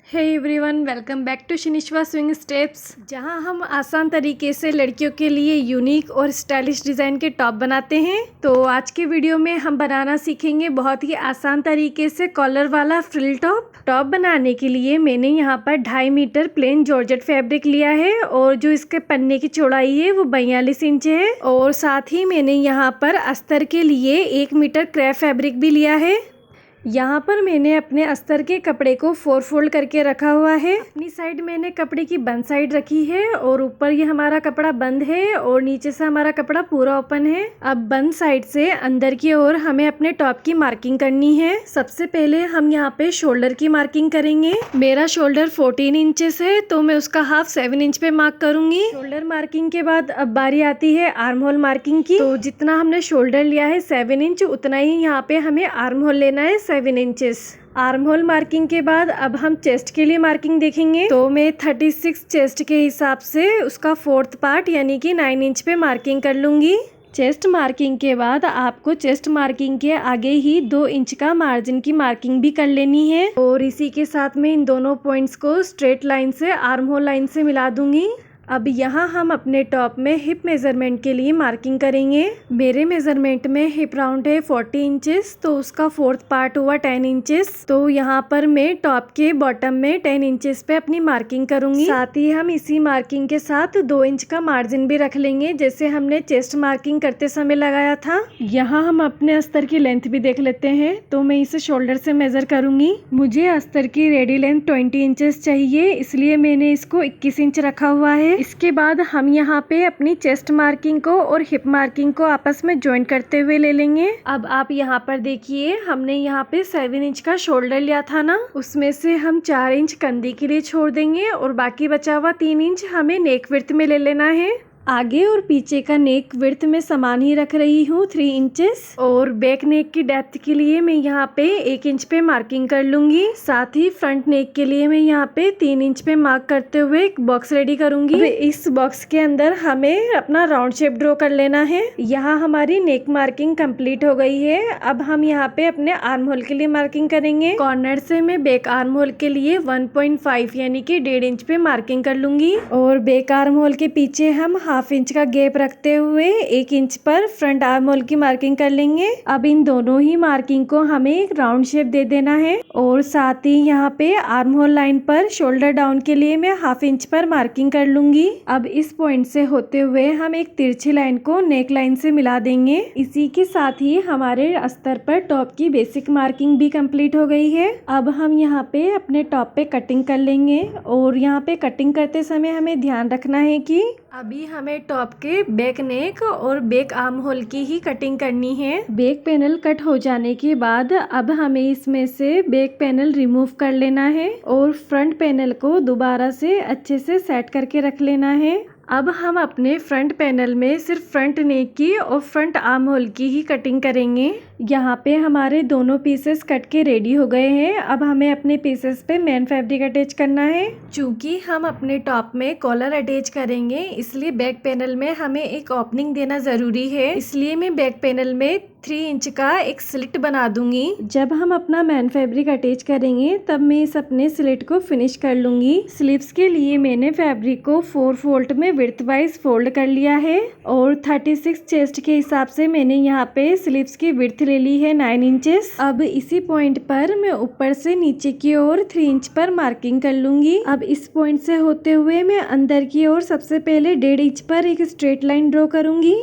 Hey everyone, welcome back to शिनिश्वा swing steps, जहां हम आसान तरीके से लड़कियों के लिए यूनिक और स्टाइलिश डिज़ाइन के टॉप बनाते हैं। तो आज के वीडियो में हम बनाना सीखेंगे बहुत ही आसान तरीके से कॉलर वाला फ्रिल टॉप। टॉप बनाने के लिए मैंने यहाँ पर 2.5 मीटर प्लेन जॉर्जेट फैब्रिक लिया है और जो इसके पन्ने की चौड़ाई है वो 42 इंच है। और साथ ही मैंने यहाँ पर अस्तर के लिए 1 मीटर क्रेप फैब्रिक भी लिया है। यहाँ पर मैंने अपने अस्तर के कपड़े को 4 फोल्ड करके रखा हुआ है। अपनी साइड मैंने कपड़े की बंद साइड रखी है और ऊपर ये हमारा कपड़ा बंद है और नीचे से हमारा कपड़ा पूरा ओपन है। अब बंद साइड से अंदर की ओर हमें अपने टॉप की मार्किंग करनी है। सबसे पहले हम यहाँ पे शोल्डर की मार्किंग करेंगे। मेरा शोल्डर 14 इंचेस है तो मैं उसका हाफ 7 इंच पे मार्क करूंगी। शोल्डर मार्किंग के बाद अब बारी आती है आर्म होल मार्किंग की। तो जितना हमने शोल्डर लिया है 7 इंच, उतना ही यहाँ पे हमें आर्म होल लेना है 7 इंचेस। आर्म होल मार्किंग के बाद अब हम चेस्ट के लिए मार्किंग देखेंगे। तो मैं 36 चेस्ट के हिसाब से उसका 4th पार्ट यानी कि 9 इंच पे मार्किंग कर लूंगी। चेस्ट मार्किंग के बाद आपको चेस्ट मार्किंग के आगे ही 2 इंच का मार्जिन की मार्किंग भी कर लेनी है। और इसी के साथ में इन दोनों पॉइंट्स को स्ट्रेट लाइन से आर्म होल लाइन से मिला दूंगी। अब यहाँ हम अपने टॉप में हिप मेजरमेंट के लिए मार्किंग करेंगे। मेरे मेजरमेंट में हिप राउंड है 40 इंचेस, तो उसका 4th पार्ट हुआ 10 इंचेस। तो यहाँ पर मैं टॉप के बॉटम में 10 इंचेस पे अपनी मार्किंग करूंगी। साथ ही हम इसी मार्किंग के साथ 2 इंच का मार्जिन भी रख लेंगे, जैसे हमने चेस्ट मार्किंग करते समय लगाया था। यहाँ हम अपने अस्तर की लेंथ भी देख लेते हैं। तो मैं इसे शोल्डर से मेजर करूंगी। मुझे अस्तर की रेडी लेंथ 20 इंचेस चाहिए, इसलिए मैंने इसको 21 इंच रखा हुआ है। इसके बाद हम यहाँ पे अपनी चेस्ट मार्किंग को और हिप मार्किंग को आपस में ज्वाइन करते हुए ले लेंगे। अब आप यहाँ पर देखिए, हमने यहाँ पे 7 इंच का शोल्डर लिया था ना, उसमें से हम 4 इंच कंधी के लिए छोड़ देंगे और बाकी बचा हुआ 3 इंच हमें नेक विड्थ में ले लेना है। आगे और पीछे का नेक विड्थ में समान ही रख रही हूँ 3 इंचेस। और बैक नेक की डेप्थ के लिए मैं यहाँ पे 1 इंच पे मार्किंग कर लूंगी। साथ ही फ्रंट नेक के लिए मैं यहाँ पे 3 इंच पे मार्क करते हुए एक बॉक्स रेडी करूंगी। इस बॉक्स के अंदर हमें अपना राउंड शेप ड्रॉ कर लेना है। यहाँ हमारी नेक मार्किंग कंप्लीट हो गई है। अब हम यहाँ पे अपने आर्म होल के लिए मार्किंग करेंगे। कॉर्नर से मैं बैक आर्म होल के लिए 1.5 यानी कि 1.5 इंच पे मार्किंग कर लूंगी। और बैक आर्म होल के पीछे हम हाफ इंच का गैप रखते हुए 1 इंच पर फ्रंट आर्म होल की मार्किंग कर लेंगे। अब इन दोनों ही मार्किंग को हमें एक राउंड शेप दे देना है। और साथ ही यहाँ पे आर्म होल लाइन पर शोल्डर डाउन के लिए मैं हाफ इंच पर मार्किंग कर लूंगी। अब इस पॉइंट से होते हुए हम एक तिरछी लाइन को नेक लाइन से मिला देंगे। इसी के साथ ही हमारे अस्तर पर टॉप की बेसिक मार्किंग भी कंप्लीट हो गई है। अब हम यहाँ पे अपने टॉप पे कटिंग कर लेंगे। और यहाँ पे कटिंग करते समय हमें ध्यान रखना है कि अभी हमें टॉप के बैक नेक और बैक आर्म होल की ही कटिंग करनी है। बैक पैनल कट हो जाने के बाद अब हमें इसमें से बैक पैनल रिमूव कर लेना है और फ्रंट पैनल को दोबारा से अच्छे से सेट करके रख लेना है। अब हम अपने फ्रंट पैनल में सिर्फ फ्रंट नेक की और फ्रंट आर्म होल की ही कटिंग करेंगे। यहाँ पे हमारे दोनों पीसेस कट के रेडी हो गए हैं। अब हमें अपने पीसेस पे मेन फैब्रिक अटैच करना है। चूंकि हम अपने टॉप में कॉलर अटैच करेंगे, इसलिए बैक पैनल में हमें एक ओपनिंग देना जरूरी है। इसलिए मैं बैक पैनल में 3 इंच का एक स्लिट बना दूंगी। जब हम अपना मेन फैब्रिक अटैच करेंगे तब मैं इस अपने स्लिट को फिनिश कर लूंगी। स्लीव्स के लिए मैंने फैब्रिक को 4 फोल्ड में विड्थ वाइज फोल्ड कर लिया है। और 36 चेस्ट के हिसाब से मैंने यहाँ पे स्लीव्स की विड्थ ले ली है 9 इंचेस। अब इसी पॉइंट पर मैं ऊपर से नीचे की ओर 3 इंच पर मार्किंग कर लूंगी। अब इस पॉइंट से होते हुए मैं अंदर की ओर सबसे पहले 1.5 इंच पर एक स्ट्रेट लाइन ड्रॉ करूंगी।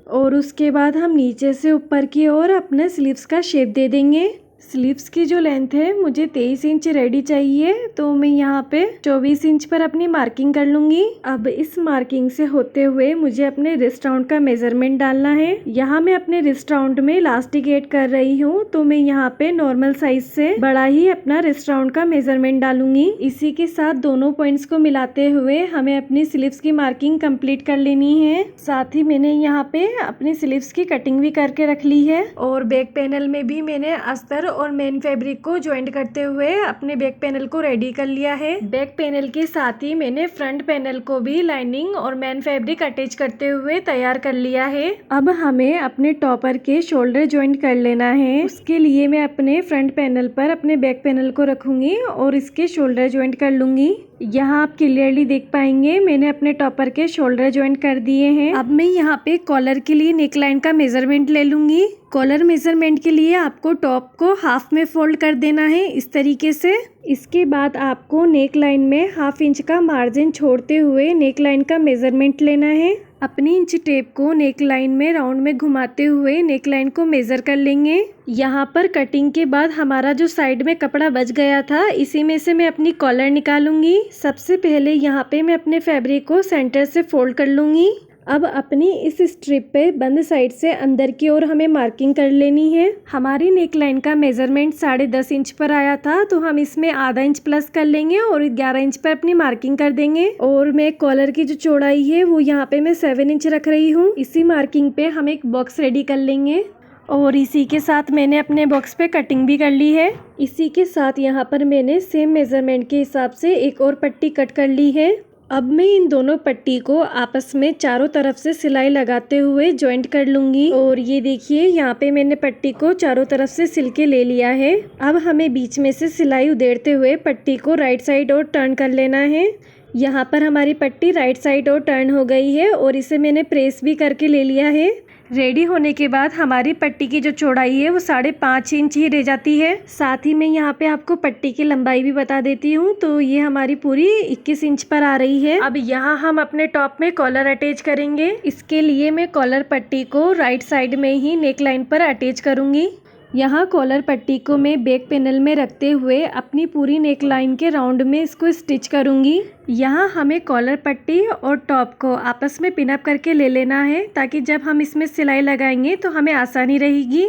और उसके बाद हम नीचे से ऊपर की ओर अपने स्लीव्स का शेप दे देंगे। स्लीव्स की जो लेंथ है मुझे 23 इंच रेडी चाहिए, तो मैं यहाँ पे 24 इंच पर अपनी मार्किंग कर लूंगी। अब इस मार्किंग से होते हुए मुझे अपने रिस्ट राउंड का मेजरमेंट डालना है। यहाँ मैं अपने रिस्ट राउंड में इलास्टिक ऐड कर रही हूँ, तो मैं यहाँ पे नॉर्मल साइज से बड़ा ही अपना रिस्ट राउंड का मेजरमेंट डालूंगी। इसी के साथ दोनों पॉइंट्स को मिलाते हुए हमें अपनी स्लीव्स की मार्किंग कंप्लीट कर लेनी है। साथ ही मैंने यहाँ पे अपनी स्लीव्स की कटिंग भी करके रख ली है। और बैक पैनल में भी मैंने अस्तर और मेन फैब्रिक को ज्वाइंट करते हुए अपने बैक पैनल को रेडी कर लिया है। बैक पैनल के साथ ही मैंने फ्रंट पैनल को भी लाइनिंग और मेन फैब्रिक अटैच करते हुए तैयार कर लिया है। अब हमें अपने टॉपर के शोल्डर ज्वाइंट कर लेना है। उसके लिए मैं अपने फ्रंट पैनल पर अपने बैक पैनल को रखूंगी और इसके शोल्डर ज्वाइंट कर लूंगी। यहाँ आप क्लियरली देख पाएंगे मैंने अपने टॉपर के शोल्डर ज्वाइंट कर दिए हैं। अब मैं यहाँ पे कॉलर के लिए नेकलाइन का मेजरमेंट ले लूंगी। कॉलर मेजरमेंट के लिए आपको टॉप को हाफ में फोल्ड कर देना है इस तरीके से। इसके बाद आपको नेक लाइन में 1/2 इंच का मार्जिन छोड़ते हुए नेक लाइन का मेजरमेंट लेना है। अपनी इंच टेप को नेक लाइन में राउंड में घुमाते हुए नेक लाइन को मेजर कर लेंगे। यहाँ पर कटिंग के बाद हमारा जो साइड में कपड़ा बच गया था इसी में से मैं अपनी कॉलर निकालूंगी। सबसे पहले यहाँ पे मैं अपने फैब्रिक को सेंटर से फोल्ड कर लूंगी। अब अपनी इस स्ट्रिप पे बंद साइड से अंदर की ओर हमें मार्किंग कर लेनी है। हमारी नेक लाइन का मेजरमेंट 10.5 इंच पर आया था तो हम इसमें आधा इंच प्लस कर लेंगे और 11 इंच पर अपनी मार्किंग कर देंगे। और मैं कॉलर की जो चौड़ाई है वो यहाँ पे मैं 7 इंच रख रही हूँ। इसी मार्किंग पे हम एक बॉक्स रेडी कर लेंगे और इसी के साथ मैंने अपने बॉक्स पे कटिंग भी कर ली है। इसी के साथ यहाँ पर मैंने सेम मेजरमेंट के हिसाब से एक और पट्टी कट कर ली है। अब मैं इन दोनों पट्टी को आपस में चारों तरफ से सिलाई लगाते हुए जॉइंट कर लूंगी। और ये देखिए यहाँ पे मैंने पट्टी को चारों तरफ से सिल के ले लिया है। अब हमें बीच में से सिलाई उधेड़ते हुए पट्टी को राइट साइड और टर्न कर लेना है। यहाँ पर हमारी पट्टी राइट साइड और टर्न हो गई है और इसे मैंने प्रेस भी करके ले लिया है। रेडी होने के बाद हमारी पट्टी की जो चौड़ाई है वो 5.5 इंच ही रह जाती है। साथ ही मैं यहाँ पे आपको पट्टी की लंबाई भी बता देती हूँ। तो ये हमारी पूरी 21 इंच पर आ रही है। अब यहाँ हम अपने टॉप में कॉलर अटैच करेंगे। इसके लिए मैं कॉलर पट्टी को राइट साइड में ही नेक लाइन पर अटैच करूँगी। यहाँ कॉलर पट्टी को मैं बैक पैनल में रखते हुए अपनी पूरी नेक लाइन के राउंड में इसको स्टिच करूँगी। यहाँ हमें कॉलर पट्टी और टॉप को आपस में पिन अप करके ले लेना है ताकि जब हम इसमें सिलाई लगाएंगे तो हमें आसानी रहेगी।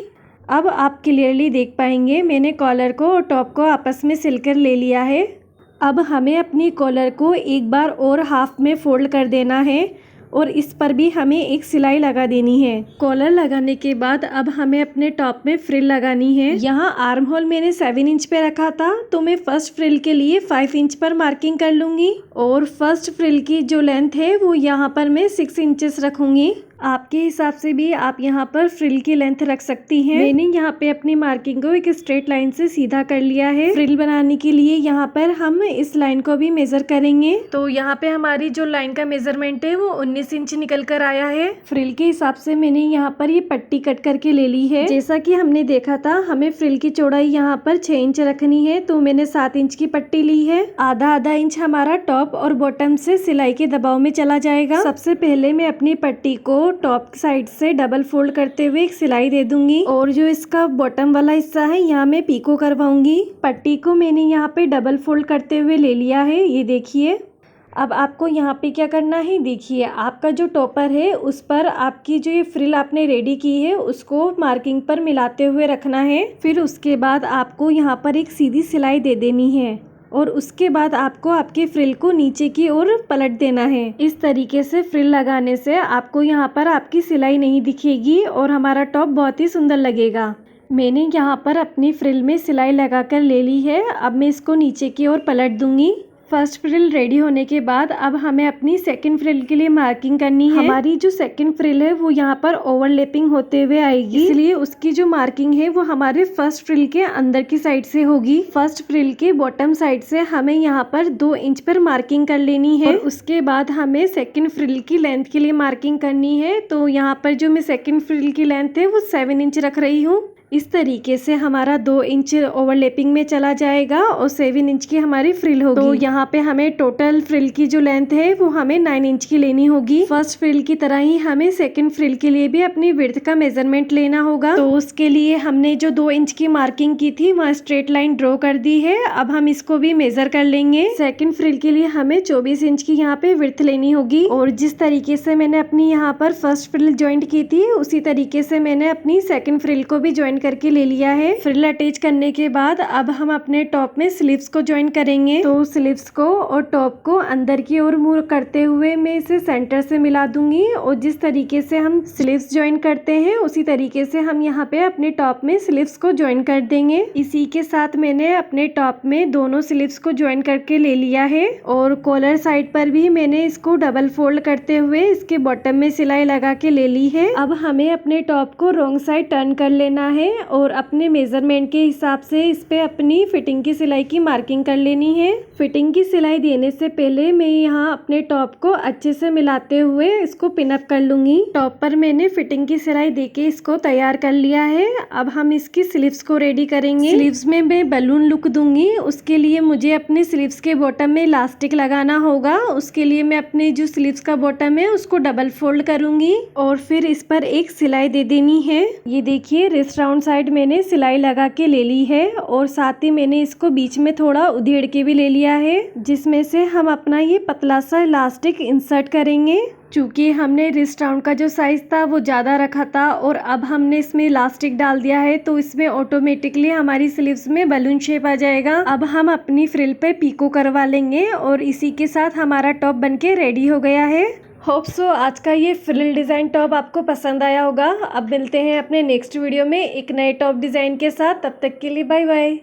अब आप क्लियरली देख पाएंगे मैंने कॉलर को और टॉप को आपस में सिलकर ले लिया है। अब हमें अपनी कॉलर को एक बार और हाफ में फोल्ड कर देना है और इस पर भी हमें एक सिलाई लगा देनी है। कॉलर लगाने के बाद अब हमें अपने टॉप में फ्रिल लगानी है। यहाँ आर्म होल मैंने 7 इंच पे रखा था तो मैं फर्स्ट फ्रिल के लिए 5 इंच पर मार्किंग कर लूंगी और फर्स्ट फ्रिल की जो लेंथ है वो यहाँ पर मैं 6 इंचेस रखूंगी। आपके हिसाब से भी आप यहाँ पर फ्रिल की लेंथ रख सकती हैं। मैंने यहाँ पे अपनी मार्किंग को एक स्ट्रेट लाइन से सीधा कर लिया है। फ्रिल बनाने के लिए यहाँ पर हम इस लाइन को भी मेजर करेंगे। तो यहाँ पे हमारी जो लाइन का मेजरमेंट है वो 19 इंच निकल कर आया है। फ्रिल के हिसाब से मैंने यहाँ पर ये पट्टी कट करके ले ली है। जैसा कि हमने देखा था हमें फ्रिल की चौड़ाई यहाँ पर 6 इंच रखनी है तो मैंने 7 इंच की पट्टी ली है। आधा इंच हमारा टॉप और बॉटम से सिलाई के दबाव में चला जाएगा। सबसे पहले मैं अपनी पट्टी को टॉप साइड से डबल फोल्ड करते हुए एक सिलाई दे दूंगी और जो इसका बॉटम वाला हिस्सा है यहाँ मैं पीको करवाऊंगी। पट्टी को मैंने यहाँ पे डबल फोल्ड करते हुए ले लिया है, ये देखिए। अब आपको यहाँ पे क्या करना है, देखिए आपका जो टॉपर है उस पर आपकी जो ये फ्रिल आपने रेडी की है उसको मार्किंग पर मिलाते हुए रखना है। फिर उसके बाद आपको यहाँ पर एक सीधी सिलाई दे देनी है और उसके बाद आपको आपके फ्रिल को नीचे की ओर पलट देना है। इस तरीके से फ्रिल लगाने से आपको यहाँ पर आपकी सिलाई नहीं दिखेगी और हमारा टॉप बहुत ही सुंदर लगेगा। मैंने यहाँ पर अपनी फ्रिल में सिलाई लगाकर ले ली है। अब मैं इसको नीचे की ओर पलट दूंगी। फर्स्ट फ्रिल रेडी होने के बाद अब हमें अपनी सेकंड फ्रिल के लिए मार्किंग करनी है। हमारी जो सेकंड फ्रिल है वो यहाँ पर ओवरलैपिंग होते हुए आएगी, इसलिए उसकी जो मार्किंग है वो हमारे फर्स्ट फ्रिल के अंदर की साइड से होगी। फर्स्ट फ्रिल के बॉटम साइड से हमें यहाँ पर 2 इंच पर मार्किंग कर लेनी है और उसके बाद हमें सेकंड फ्रिल की लेंथ के लिए मार्किंग करनी है। तो यहाँ पर जो मैं सेकंड फ्रिल की लेंथ है वो 7 इंच रख रही हूँ। इस तरीके से हमारा 2 इंच ओवरलैपिंग में चला जाएगा और 7 इंच की हमारी फ्रिल होगी। तो यहाँ पे हमें टोटल फ्रिल की जो लेंथ है वो हमें 9 इंच की लेनी होगी। फर्स्ट फ्रिल की तरह ही हमें सेकंड फ्रिल के लिए भी अपनी विड्थ का मेजरमेंट लेना होगा। तो उसके लिए हमने जो 2 इंच की मार्किंग की थी वहाँ स्ट्रेट लाइन ड्रॉ कर दी है। अब हम इसको भी मेजर कर लेंगे। सेकंड फ्रिल के लिए हमें 24 इंच की यहाँ पे विड्थ लेनी होगी और जिस तरीके से मैंने अपनी यहाँ पर फर्स्ट फ्रिल ज्वाइंट की थी उसी तरीके से मैंने अपनी सेकंड फ्रिल को भी ज्वाइंट ज्वाइन करके ले लिया है। फ्रिल अटैच करने के बाद अब हम अपने टॉप में स्लीव्स को ज्वाइन करेंगे। तो स्लीव्स को और टॉप को अंदर की ओर मूव करते हुए मैं इसे सेंटर से मिला दूंगी और जिस तरीके से हम स्लीव्स ज्वाइन करते हैं उसी तरीके से हम यहाँ पे अपने टॉप में स्लीव्स को ज्वाइन कर देंगे। इसी के साथ मैंने अपने टॉप में दोनों स्लीव्स को ज्वाइन करके ले लिया है और कॉलर साइड पर भी मैंने इसको डबल फोल्ड करते हुए इसके बॉटम में सिलाई लगा के ले ली है। अब हमें अपने टॉप को रॉन्ग साइड टर्न कर लेना है और अपने मेजरमेंट के हिसाब से इस पे अपनी फिटिंग की सिलाई की मार्किंग कर लेनी है। फिटिंग की सिलाई देने से पहले मैं यहाँ अपने टॉप को अच्छे से मिलाते हुए इसको पिन अप कर लूंगी। टॉप पर मैंने फिटिंग की सिलाई देके इसको तैयार कर लिया है। अब हम इसकी स्लीव्स को रेडी करेंगे। स्लीव्स में मैं बलून लुक दूंगी, उसके लिए मुझे अपने स्लीव्स के बॉटम में इलास्टिक लगाना होगा। उसके लिए मैं अपने जो स्लीव्स का बॉटम है उसको डबल फोल्ड करूंगी और फिर इस पर एक सिलाई दे देनी है। ये देखिए रिस्ट राउंड साइड मैंने सिलाई लगा के ले ली है और साथ ही मैंने इसको बीच में थोड़ा उधेड़ के भी ले लिया है, जिसमें से हम अपना ये पतला सा इलास्टिक इंसर्ट करेंगे। चूँकि हमने रिस्ट राउंड का जो साइज़ था वो ज़्यादा रखा था और अब हमने इसमें इलास्टिक डाल दिया है तो इसमें ऑटोमेटिकली हमारी स्लीव्स में बलून शेप आ जाएगा। अब हम अपनी फ्रिल पे पीको करवा लेंगे और इसी के साथ हमारा टॉप बनके रेडी हो गया है। होप सो आज का ये फ्रिल डिज़ाइन टॉप आपको पसंद आया होगा। अब मिलते हैं अपने नेक्स्ट वीडियो में एक नए टॉप डिज़ाइन के साथ। तब तक के लिए बाय बाय।